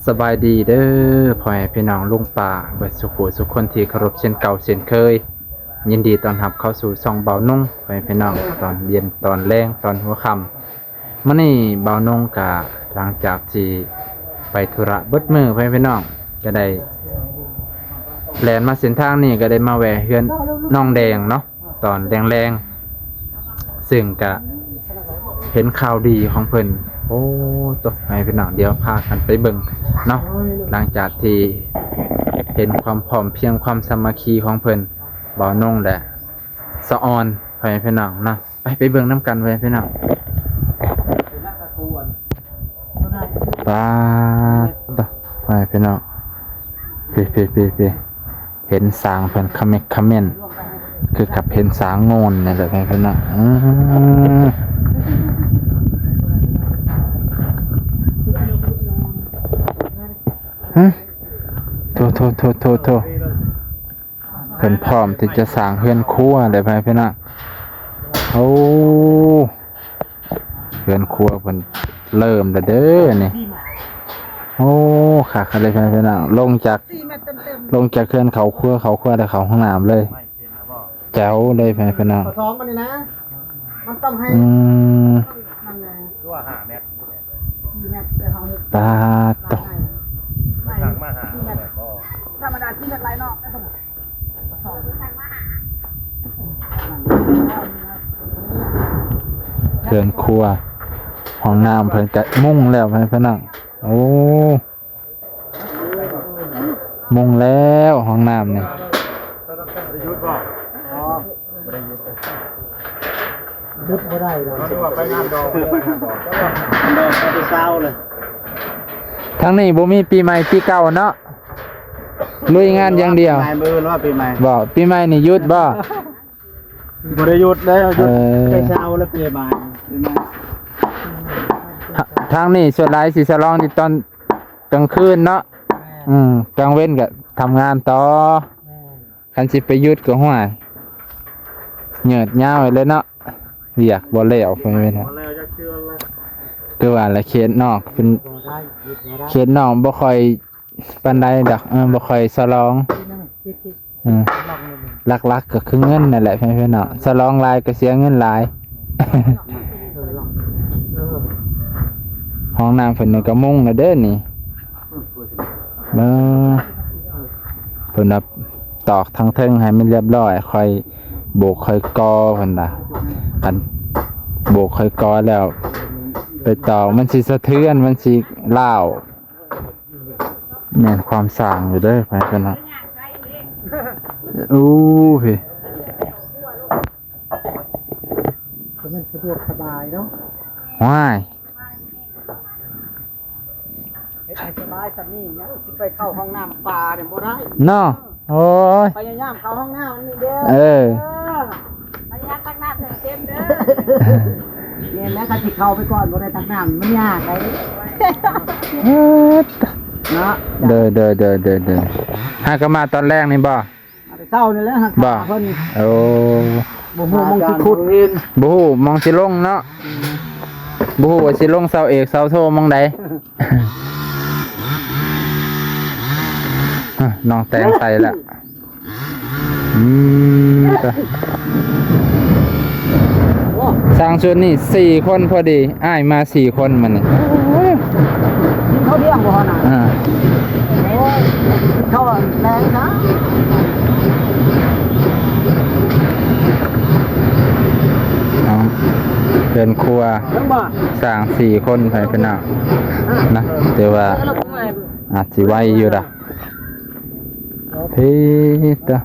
สบายดีเด้อพ่อแม่พี่น้องลุงป่าเบิดสุขุสุขคนที่เคารพเช่นเก่าเช่นเคยยินดีต้อนรับเข้าสู่ช่องเบานุ่งพ่อแม่พี่น้องตอนเย็นตอนแรงตอนหัวค่ำมื้อนี้เบานุ่งกะหลังจากที่ไปธุระเบิดมื้อพ่อแม่พี่น้องก็ได้แล่นมาเส้นทางนี้ก็ได้มาแวะเฮือนน้องแดงเนาะตอนแรงๆซึ่งก็เห็นข่าวดีของเพิ่นโอ้ตัวไปพี่น้องเดี๋ยวพากันไปเบิ่งเนาะหลังจากที่เห็นความพร้อมเพรียงความสามัคคีของเพิ่นบ่าวนงและสะออนไปพี่น้องเนาะไปเบิ่งน้ำกันไปพี่น้องปาตัวไปพี่น้องพี่เห็นสางเพิ่นคาเมกคาเมนคือกับเห็นสางโงนนี่แหละไปพี่น้องโทเพิ่นพร้อมที่จะสร้างเฮือนครัวได้ไปพี่น้องโอ้เฮือนครัวเพิ่นเริ่มแล้วเด้อนี่โอ้ขาดเลยพี่น้องลงจากเฮือนเขาครัวแล้วเขาห้องน้ำเลยแจ๋วเลยพี่น้องท้องมันนี่นะมันต้องให้มันตัว5 เมตร4 เมตรแต่เขาปาตกสั่งมาหาธรรมดาที่เม็ดไรนอกได้ป่ะเฮือนครัวห้องน้ำเพิ่นกะมุ่งแล้วพี่น้องโอ้มุ่งแล้วห้องน้ำนี่ยุดบ่ได้เลยไปงานดองไปเช้าเลยทั้งนี้บ่มีปีใหม่ปีเก่าเนาะลุยงานอย่างเดียวปีใหม่มื้อว่าปีใหม่บ่ปีใหม่นี่หยุดบ่ได้หยุดแล้วหยุดไปเช้าแล้วปีใหม่ทางนี้ส่วนหลายสิฉลองที่ตอนกลางคืนเนาะกลางเว้นก็ทำงานต่อคันสิไปหยุดก็ห้วยเหยียดยาวเลยเนาะเรียกบ่แล้วเพิ่นว่าคือว่าละเขตนอกเป็นเขตนอกบ่ค่อยปานใดดอกบ่ค่อยฉลองหลักๆก็คือเงินนั่นแหละเพิ่นเนาะฉลองหลายก็เสียเงินหลายห้องน้ำเพิ่นก็มุ่งน่ะเด้อนี่เพิ่นน่ะตอกทั้งเทิงให้มันเรียบร้อยค่อยโบกค่อยกอเพิ่นน่ะคันโบกค่อยกอแล้วไปต่อมันสิสะเทือนมันสิล้าวแม่นความสร้างอยู่เด้อไปกันนะพี่มันสะดวกสบายเนาะว้ายสบายสันนี่เนี่ยสิไปเข้าห้องน้ำปลาเนี่ยบ่ได้เนาะโอ้ยพยายามเข้าห้องน้ำนี่เด้อพยายามตักน้ำเต็มเด้อเนี่ยแล้วก็สิเข้าไปก่อนบ่ได้ตักน้ำมันยากเลยเนาะเด้อหากมาตอนแรกนี่บ่เช้านี่แหละฮะบ่โอ้บ่ฮู้มองสิขุดบ่ฮู้มองสิลงเนาะบ่ฮู้ว่าสิลงเสาเอกเสาโทมองใดน้องแตงใส่ละสร้างชุดนี่4 คนพอดีอ้ายมา4 คนมันนี่เขาเลี้ยงบ่ฮะน่ะเขาแรงนะเป็นครัวสร้าง4 คนไปเป็นเอานะแต่ว่าอาจสิไว้อยู่ล่ะพี่ตา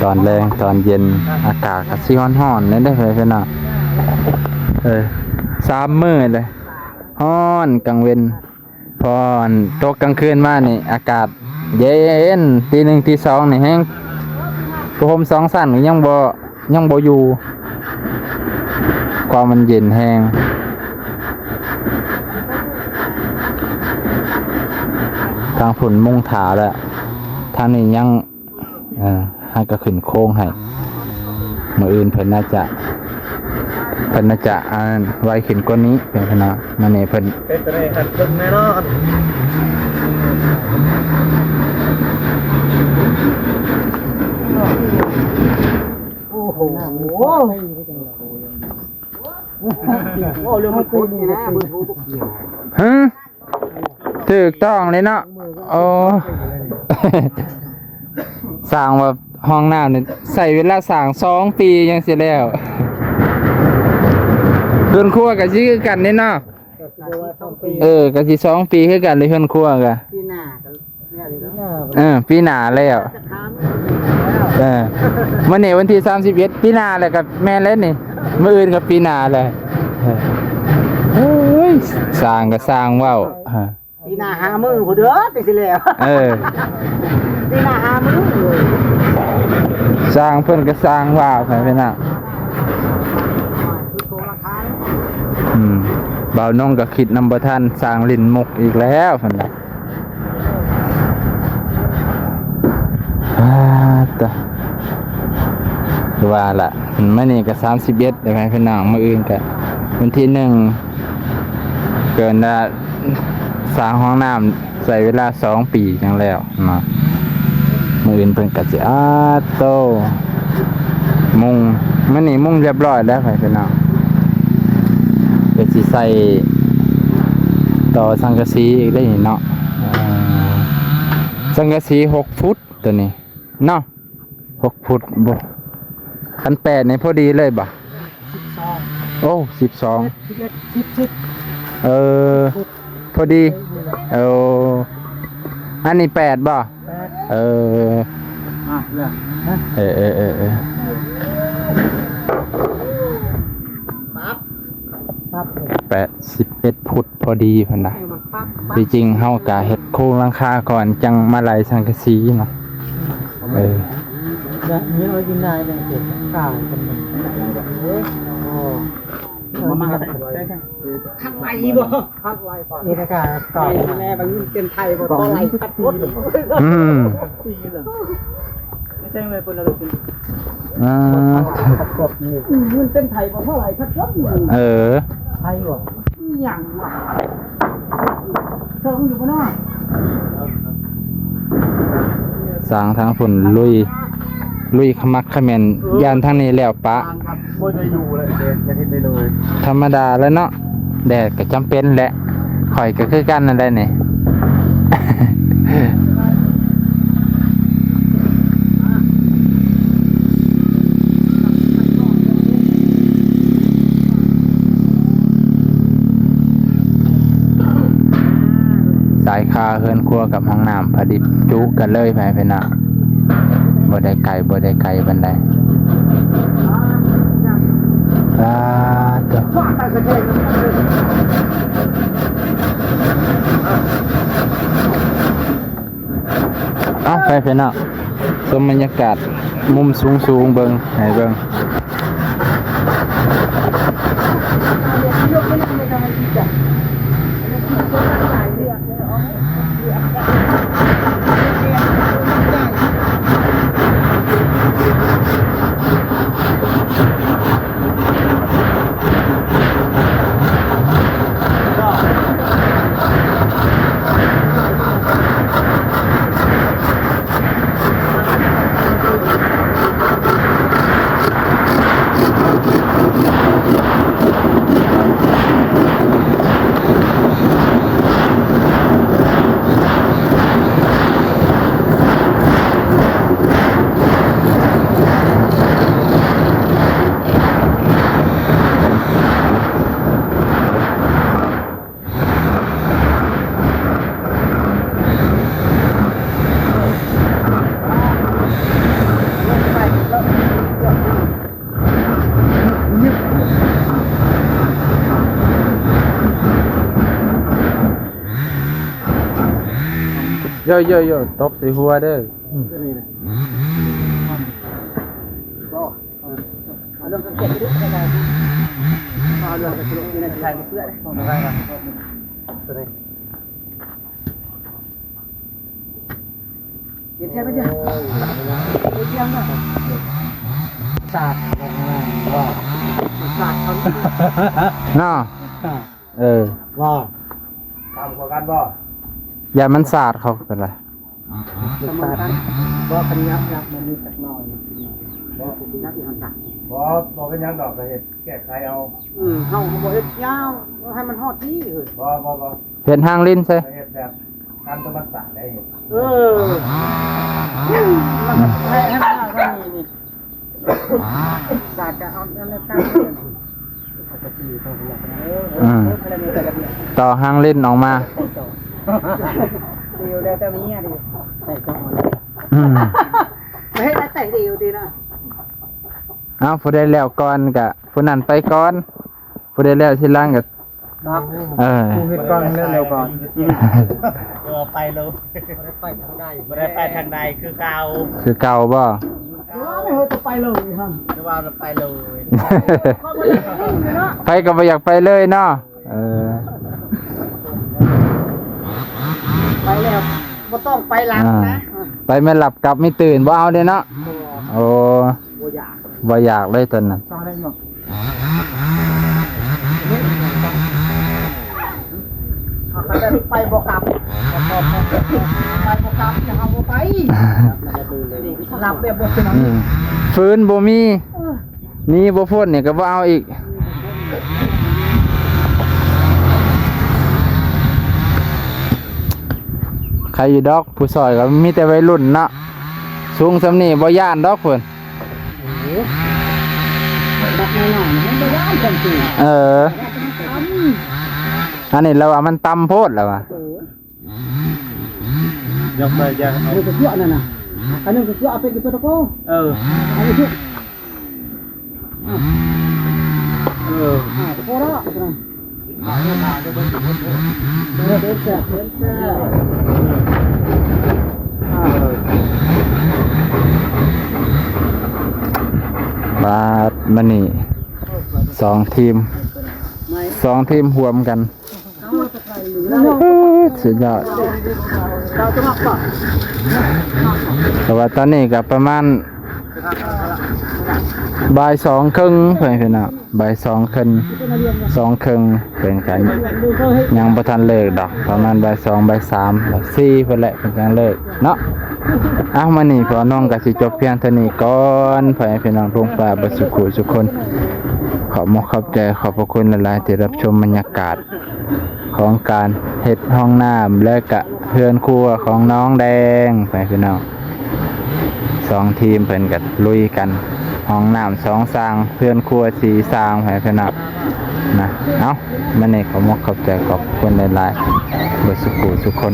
ตอนแรงตอนเย็นอากาศก็สิร้อนๆนั่นได้ไปเป็นเอา3 มื้อเลยร้อนกลางเว้นพอตกกลางคืนมานี่อากาศเย็นตี 1 ตี 2นี่แห้งผ้าห่ม2 ชั้นยังบ่อยู่ความมันเย็นแห้งทางฝุ่นมุ่งถาแล้วทางนี้ยัง ให้ก็ขึ้นโค้งให้มื้ออื่นเพิ่นน่าจะไว้ขึ้นกว่านี้เป็นขนาดมื้อนี้เพิ่น เป็นตัวนี้หัดพึ่งแน่นอน โอ้โหโอ้เรื่องมันกูนี่นะมือถูก ฮะถูกต้องเลยเนาะโอ้ สร้างแบบห้องน้ำเนี่ยใส่เวลาสร้าง2 ปียังเสร็จแล้วเพื่อนครัวกับชื่อกันนี่เนาะก็สิ2 ปีคือกันเลยเพื่อนครัวกะ ปีหน้าเนี่ย ปีหน้าแล้ววันนี้วันที่31ปีหน้าแล้วกับแม่เล่นนี่มื้ออื่นกับปีหน้าเลยโอ้ยสร้างก็สร้างเว้า ปีหน้าหามือผู้เด้อไปสิแล้วปีหน้าหามือเลย สร้างเพิ่นก็สร้างว้าวไปพี่น้องบ่าวน้องก็คิดนำบ่ทันสร้างลิ้นมุกอีกแล้วเพิ่นน่ะตะว่าล่ะมื้อนี้ก็31ได้ไหมพี่น้องมื้ออื่นก็วันที่1เกินได้สร้างห้องน้ำใส่เวลา2 ปีจังแล้วเนาะมื้ออื่นเพิ่นก็สิโตมุงมื้อนี้มุงเรียบร้อยแล้วพี่น้องเดี๋ยวสิใส่ต่อสังกะสีอีกได้เนาะสังกะสี6 ฟุตตัวนี้เนาะ6 ฟุตบ่คัน8นี่พอดีเลยบ่โอ้12พอดีอันนี้8บ่81 ฟุตพอดีพุ่นน่ะจริงๆเฮาก็เฮ็ดโครงหลังคาก่อนจังมาไล่สังกะสีเนาะนี่เอากินได้เลยเด็กข้าวกันมันมาขัดไหลบ่ขัดไหลก่อนนี่นะการตอบแม่บางทีเป็นไทยบ่ตอไหลขัดรถไม่ใช่เลยคนละลูกมันเป็นไทยบ่เท่าไหร่ขัดรถไทยบ่อย่างว่ะเธออยู่บ่เนาะสร้างทางฝุ่นลุยขมักขแม่นยานทางนี้แล้วปะบ่ได้อยู่เลยเด็กจะเฮ็ดได้เลย ธรรมดาแล้วเนาะแดดก็จำเป็นแหละข่อยก็คือกันนั่นได้นี่ สายคาเฮือนครัวกับห้องน้ำพอดีจุกันเลยไปน่ะบ่ได้ไกลปานใดไปน่ะชมบรรยากาศมุมสูงเบิ่งให้เบิ่งโยตบใส่หัวเด้อ ห็นใช่ไหมจ๊ะเรียงนะศาสตร์ว่าศาสตร์เขา เนาะว่าว่าตามขอกันบ่ อย่ามันสาดเขาเป็นไร สมการว่าปัญญามันมีสักหน่อยว่าผมมีนักอีกต่าง บ่เป็นยังดอกก็เฮ็ดแก้ไขเอา เฮาบ่เฮ็ดยาวให้มันฮอดที่เอ้ย บ่ เห็นทางลิ้นใช่ เฮ็ดแบบการธรรมศาสตร์ได้เฮ็ด มันให้มันว่านี่ศาสตร์จะเอาอะไรตั้งต่อหางลิ้นออกมา ดีอยู่ได้แต่มีเนี่ยดีใส่ก็หมด ไม่ให้ได้แต่ดีอยู่ดีนะ เอาผู้ใดแล้วก่อนกะผู้นั้นไปก่อนผู้ใดแล้วทีหลังกะ ผู้เฮ็ดก่อนเร็วก่อนไปเลย ไปทางใด บ่ได้ไปทางใดคือเก่า คือเก่าบ่ จะไปเลยครับ จะว่าไปเลย ไปก็บ่อยากไปเลยเนาะไปแล้วบ่ต้องไปหลังนะ ไปไม่หลับกลับไม่ตื่นบ่เอาเด้เนาะโอ้ บ่อยาก บ่อยากเลยตอนนั้น ต้องได้หมดเขาจะไปบ่กลับไปบ่กลับจะเอาบ่ไปหลับแบบบ่เป็น ฟื้นบ่มีบ่พ้นเนี่ยก็บ่เอาอีกใครอยู่ดอกผู้ซอยก็มีแต่วัยรุ่นเนาะสูงสำนี่บ่ย่านดอกเพิ่น ดักหน่อยมันบ่ได้จังซี่ อันนี้เราว่ามันต่ำโพดแล้วว่ะ ยกไปยัง นี่ก็เพื่อนั่นน่ะอันนี้ก็เพื่อเอาไปกินตะโกอันนี้คือพอแล้วเดินเสีย บาดมันนี่2 ทีมรวมกันสุดยอด เราจะมาก่อน แต่ว่าตอนนี้ก็ประมาณบ่าย2 ครึ่งเพื่อนพี่น้องบ่าย2 ครึ่ง2 ครึ่งเป็นกันยังบ่ทันเลิกดอกประมาณบ่าย2 บ่าย3 บ่าย4เพิ่นแหละเป็นการเลิกเนาะมื้อนี้พ่อน้องก็สิจบเพียงเท่านี้ก่อนเพื่อนพี่น้องทุกฝ่ายบ่สุขทุกคนขอบขอบใจขอบพระคุณหลายๆที่รับชมบรรยากาศของการเฮ็ดห้องน้ำและก็เพื่อนครัวของน้องแดงเพื่อนพี่น้อง2 ทีมเพิ่นก็ลุยกันห้องน้ำ2 สร้างเพื่อนครัว4 สร้างเพื่อนพี่น้องนะมื้อนี้ขอบขอบใจขอบคุณหลายๆบ่สุขทุกคน